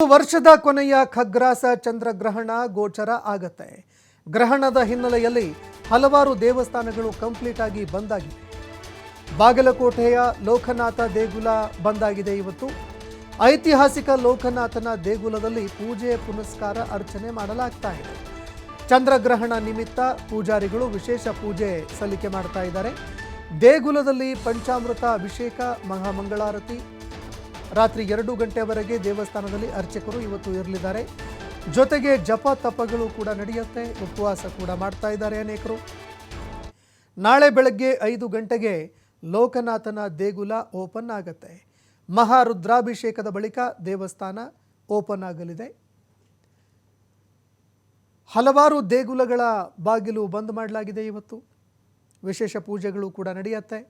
ವರ್ಷದ ಕೊನೆಯ ಖಗ್ರಾಸ ಚಂದ್ರಗ್ರಹಣ ಗೋಚರ ಆಗತ್ತೆ. ಗ್ರಹಣದ ಹಿನ್ನೆಲೆಯಲ್ಲಿ ಹಲವಾರು ದೇವಸ್ಥಾನಗಳು ಕಂಪ್ಲೀಟ್ ಆಗಿ ಬಂದ್ ಆಗಿದೆ. ಬಾಗಲಕೋಟೆಯ ಲೋಕನಾಥ ದೇಗುಲ ಬಂದ್ ಆಗಿದೆ. ಇವತ್ತು ಐತಿಹಾಸಿಕ ಲೋಕನಾಥನ ದೇಗುಲದಲ್ಲಿ ಪೂಜೆ ಪುನಸ್ಕಾರ ಅರ್ಚನೆ ಮಾಡಲಾಗ್ತಾ ಇದೆ. ಚಂದ್ರಗ್ರಹಣ ನಿಮಿತ್ತ ಪೂಜಾರಿಗಳು ವಿಶೇಷ ಪೂಜೆ ಸಲ್ಲಿಕೆ ಮಾಡ್ತಾ ಇದ್ದಾರೆ. ದೇಗುಲದಲ್ಲಿ ಪಂಚಾಮೃತ ಅಭಿಷೇಕ, ಮಹಾಮಂಗಳಾರತಿ, ರಾತ್ರಿ 2 ಗಂಟೆವರೆಗೆ ದೇವಸ್ಥಾನದಲ್ಲಿ ಅರ್ಚಕರು ಇವತ್ತು ಇರಲಿದ್ದಾರೆ. ಜೊತೆಗೆ ಜಪ ತಪಗಳು ಕೂಡ ನಡೆಯುತ್ತೆ. ಉಪವಾಸ ಕೂಡ ಮಾಡ್ತಾ ಇದ್ದಾರೆ ಅನೇಕರು. ನಾಳೆ ಬೆಳಗ್ಗೆ 5 ಗಂಟೆಗೆ ಲೋಕನಾಥನ ದೇಗುಲ ಓಪನ್ ಆಗುತ್ತೆ. ಮಹಾರುದ್ರಾಭಿಷೇಕದ ಬಳಿಕ ದೇವಸ್ಥಾನ ಓಪನ್ ಆಗಲಿದೆ. ಹಲವಾರು ದೇಗುಲಗಳ ಬಾಗಿಲು ಬಂದ್ ಮಾಡಲಾಗಿದೆ. ಇವತ್ತು ವಿಶೇಷ ಪೂಜೆಗಳು ಕೂಡ ನಡೆಯುತ್ತೆ.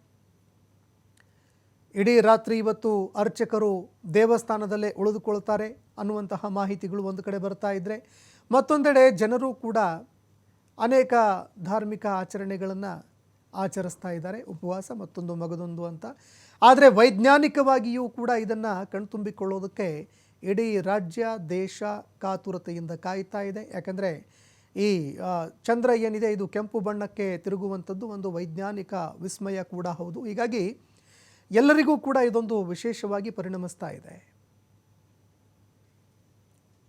ಇಡೀ ರಾತ್ರಿ ಇವತ್ತು ಅರ್ಚಕರು ದೇವಸ್ಥಾನದಲ್ಲೇ ಉಳಿದುಕೊಳ್ತಾರೆ ಅನ್ನುವಂತಹ ಮಾಹಿತಿಗಳು ಒಂದು ಕಡೆ ಬರ್ತಾ ಇದ್ದರೆ, ಮತ್ತೊಂದೆಡೆ ಜನರು ಕೂಡ ಅನೇಕ ಧಾರ್ಮಿಕ ಆಚರಣೆಗಳನ್ನು ಆಚರಿಸ್ತಾ ಇದ್ದಾರೆ. ಉಪವಾಸ ಮತ್ತೊಂದು ಮಗದೊಂದು ಅಂತ. ಆದರೆ ವೈಜ್ಞಾನಿಕವಾಗಿಯೂ ಕೂಡ ಇದನ್ನು ಕಣ್ತುಂಬಿಕೊಳ್ಳೋದಕ್ಕೆ ಇಡೀ ರಾಜ್ಯ ದೇಶ ಕಾತುರತೆಯಿಂದ ಕಾಯ್ತಾ ಇದೆ. ಯಾಕಂದರೆ ಈ ಚಂದ್ರ ಏನಿದೆ ಇದು ಕೆಂಪು ಬಣ್ಣಕ್ಕೆ ತಿರುಗುವಂಥದ್ದು ಒಂದು ವೈಜ್ಞಾನಿಕ ವಿಸ್ಮಯ ಕೂಡ ಹೌದು. ಹೀಗಾಗಿ ಎಲ್ಲರಿಗೂ ಕೂಡ ಇದೊಂದು ವಿಶೇಷವಾಗಿ ಪರಿಣಮಿಸ್ತಾ ಇದೆ.